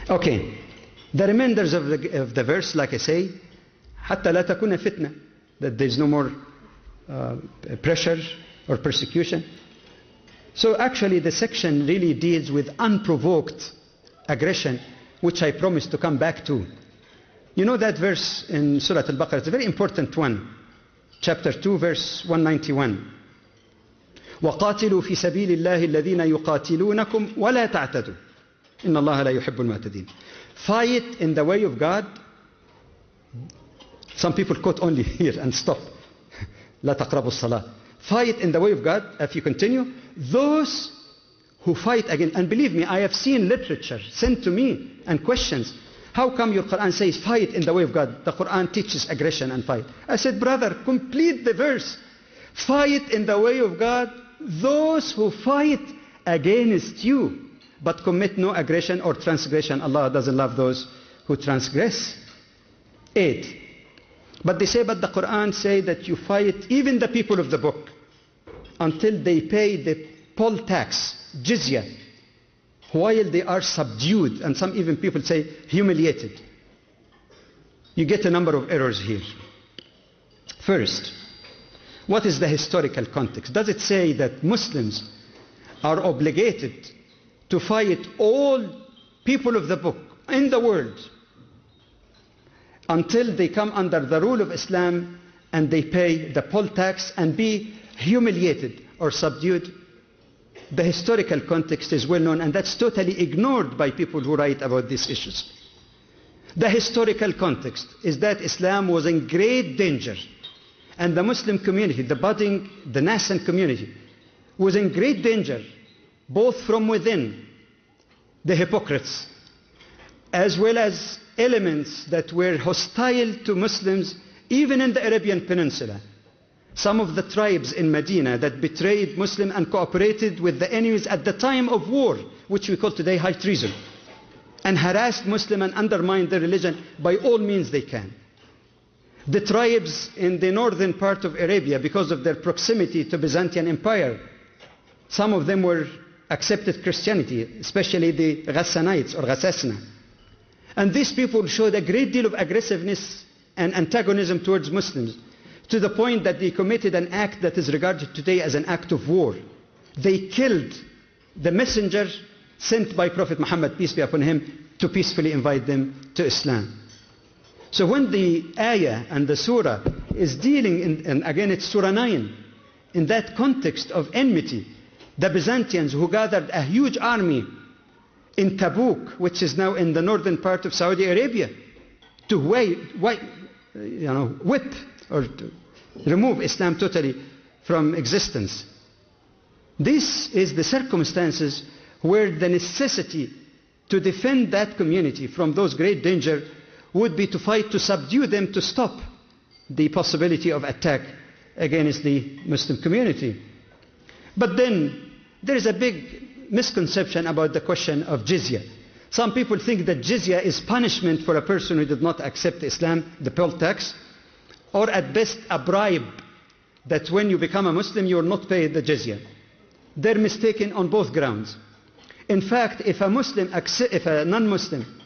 Okay. The remainders of the verse, like I say, حتى لا تكون فتنة, that there is no more pressure or persecution. So actually the section really deals with unprovoked aggression, which I promised to come back to. You know that verse in Surah Al-Baqarah, it's a very important one. Chapter 2, verse 191. وَقَاتِلُوا فِي سَبِيلِ اللَّهِ الَّذِينَ يُقَاتِلُونَكُمْ وَلَا تَعْتَدُوا إِنَّ اللَّهَ لَا يُحِبُّ الْمُعْتَدِينَ. Fight in the way of God. Some people quote only here and stop. لا تقربوا الصلاة. Fight in the way of God. If you continue, those who fight again, and believe me, I have seen literature sent to me and questions. How come your Quran says fight in the way of God? The Quran teaches aggression and fight. I said, brother, complete the verse. Fight in the way of God, those who fight against you, but commit no aggression or transgression. Allah doesn't love those who transgress. 8. But they say, but the Quran say that you fight even the people of the book until they pay the poll tax, jizya, while they are subdued, and some even people say humiliated. You get a number of errors here. First, what is the historical context? Does it say that Muslims are obligated to fight all people of the book in the world until they come under the rule of Islam and they pay the poll tax and be humiliated or subdued? The historical context is well known, and that's totally ignored by people who write about these issues. The historical context is that Islam was in great danger, and the Muslim community, the budding, the nascent community, was in great danger, both from within the hypocrites, as well as elements that were hostile to Muslims, even in the Arabian Peninsula. Some of the tribes in Medina that betrayed Muslims and cooperated with the enemies at the time of war, which we call today high treason, and harassed Muslims and undermined their religion by all means they can. The tribes in the northern part of Arabia, because of their proximity to Byzantine Empire, some of them were accepted Christianity, especially the Ghassanites or Ghassasna. And these people showed a great deal of aggressiveness and antagonism towards Muslims, to the point that they committed an act that is regarded today as an act of war. They killed the messenger sent by Prophet Muhammad, peace be upon him, to peacefully invite them to Islam. So when the ayah and the surah is dealing, and again it's surah 9, in that context of enmity, the Byzantines who gathered a huge army in Tabuk, which is now in the northern part of Saudi Arabia, to whip or to remove Islam totally from existence. This is the circumstances where the necessity to defend that community from those great danger would be to fight to subdue them, to stop the possibility of attack against the Muslim community. But then there is a big misconception about the question of jizya. Some people think that jizya is punishment for a person who did not accept Islam, the poll tax, or at best a bribe that when you become a Muslim you will not pay the jizya. They're mistaken on both grounds. In fact, if a non-Muslim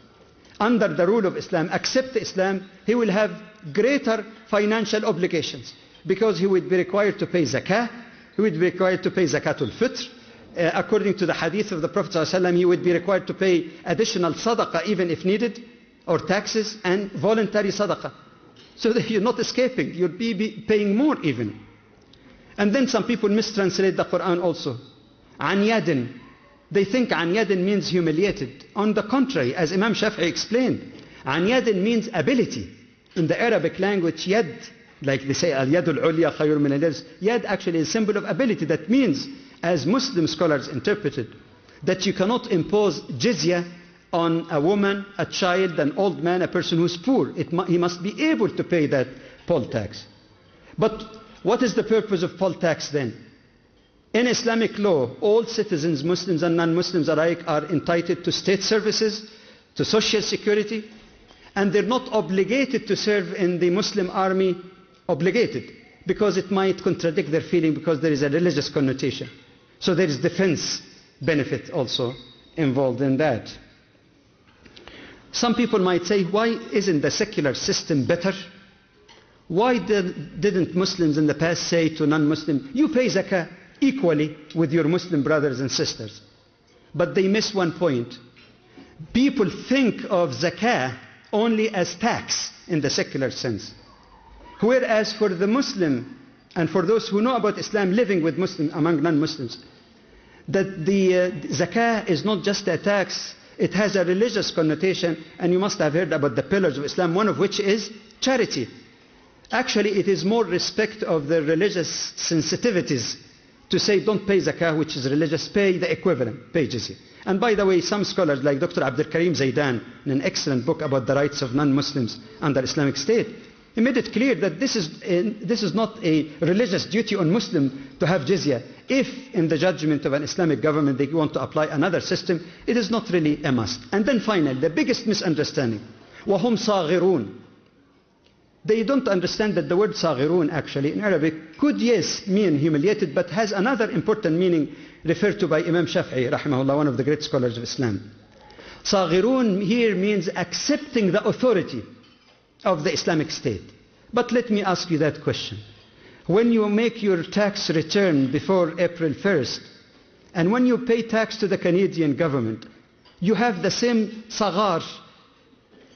under the rule of Islam accepts Islam, he will have greater financial obligations, because he would be required to pay zakah, he would be required to pay zakatul fitr. According to the hadith of the Prophet ﷺ, he would be required to pay additional sadaqah even if needed, or taxes, and voluntary sadaqah. So that you're not escaping, you'll be paying more even. And then some people mistranslate the Quran also. An yadin. They think an yadin means humiliated. On the contrary, as Imam Shafi'i explained, an yadin means ability. In the Arabic language, yad, like they say, al-yadul ulya khayur min al-yad, yad actually is a symbol of ability. That means, as Muslim scholars interpreted, that you cannot impose jizya on a woman, a child, an old man, a person who's poor. He must be able to pay that poll tax. But what is the purpose of poll tax then? In Islamic law, all citizens, Muslims and non-Muslims alike, are entitled to state services, to social security, and they're not obligated to serve in the Muslim army, obligated, because it might contradict their feeling, because there is a religious connotation. So there is defense benefit also involved in that. Some people might say, why isn't the secular system better? Why didn't Muslims in the past say to non-Muslims, you pay zakah equally with your Muslim brothers and sisters? But they miss one point. People think of zakah only as tax in the secular sense. Whereas for the Muslim and for those who know about Islam living with Muslims among non-Muslims, that the zakah is not just a tax, it has a religious connotation, and you must have heard about the pillars of Islam, one of which is charity. Actually, it is more respect of the religious sensitivities to say don't pay zakah, which is religious, pay the equivalent, pay jizya. And by the way, some scholars like Dr. Abdul Karim Zaidan, in an excellent book about the rights of non-Muslims under Islamic State, he made it clear that this is not a religious duty on Muslim to have jizya. If in the judgment of an Islamic government they want to apply another system, it is not really a must. And then finally, the biggest misunderstanding, وَهُمْ صَاغِرُونَ. They don't understand that the word صَاغِرُونَ actually in Arabic could, yes, mean humiliated, but has another important meaning referred to by Imam Shafi'i, rahimahullah, one of the great scholars of Islam. صَاغِرُونَ here means accepting the authority of the Islamic State. But let me ask you that question. When you make your tax return before April 1st, and when you pay tax to the Canadian government, you have the same sagar.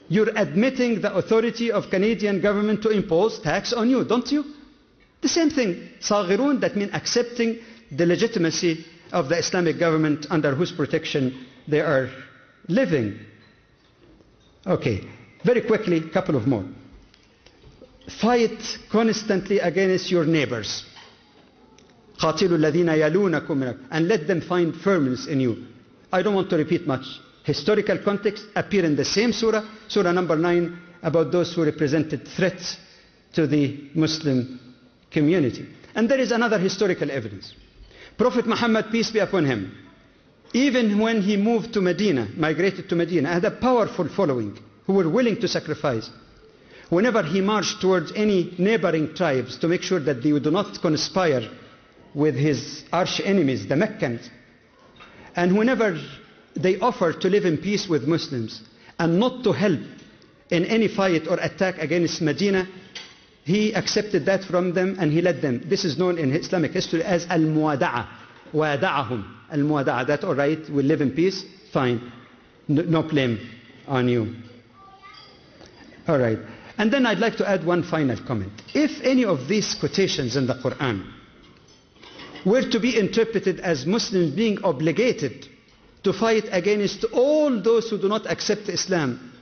You're admitting the authority of Canadian government to impose tax on you, don't you? The same thing. Saghirun, that means accepting the legitimacy of the Islamic government under whose protection they are living. Okay, very quickly, a couple of more. Fight constantly against your neighbors. قَاتِلُوا الَّذِينَ يَلُونَكُمْ مِنَكُمْ, and let them find firmness in you. I don't want to repeat much. Historical context appear in the same surah, surah number 9, about those who represented threats to the Muslim community. And there is another historical evidence. Prophet Muhammad, peace be upon him, even when he moved to Medina, migrated to Medina, had a powerful following who were willing to sacrifice. Whenever he marched towards any neighboring tribes to make sure that they do not conspire with his arch enemies, the Meccans, and whenever they offered to live in peace with Muslims and not to help in any fight or attack against Medina, he accepted that from them and he led them. This is known in Islamic history as al-muwada'a. Wada'ahum. Al-muwada'a. That all right, we'll live in peace, fine. No blame on you. All right. And then I'd like to add one final comment. If any of these quotations in the Quran were to be interpreted as Muslims being obligated to fight against all those who do not accept Islam,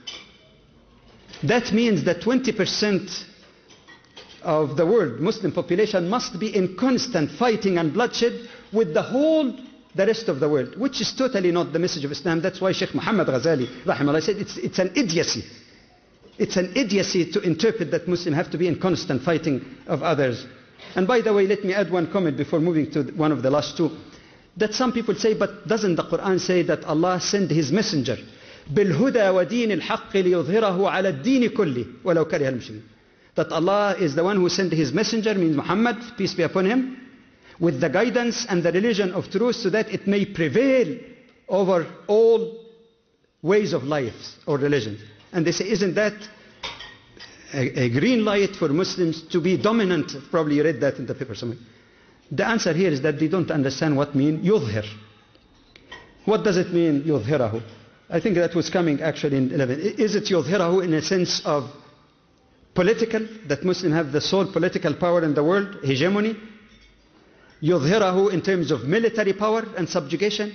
that means that 20% of the world Muslim population must be in constant fighting and bloodshed with the rest of the world, which is totally not the message of Islam. That's why Sheikh Muhammad Ghazali rahimahullah said it's an idiocy. It's an idiocy to interpret that Muslims have to be in constant fighting of others. And by the way, let me add one comment before moving to one of the last two. That some people say, but doesn't the Quran say that Allah sent His messenger بالهدى ودين الحق ليظهره على الدين كله ولو كره المشركون? That Allah is the one who sent His messenger, means Muhammad, peace be upon him, with the guidance and the religion of truth so that it may prevail over all ways of life or religions. And they say, isn't that a green light for Muslims to be dominant? Probably you read that in the paper somewhere. The answer here is that they don't understand what means yudhir. What does it mean, yudhirahu? I think that was coming actually in 11. Is it yudhirahu in a sense of political, that Muslims have the sole political power in the world, hegemony? Yudhirahu in terms of military power and subjugation?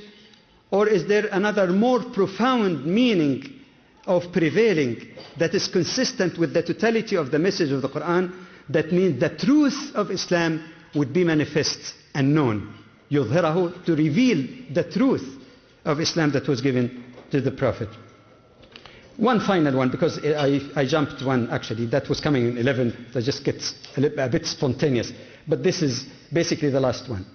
Or is there another more profound meaning of prevailing that is consistent with the totality of the message of the Quran? That means the truth of Islam would be manifest and known. Yudhirahu, to reveal the truth of Islam that was given to the Prophet. One final one, because I jumped one actually, that was coming in 11, so it just gets a bit spontaneous. But this is basically the last one.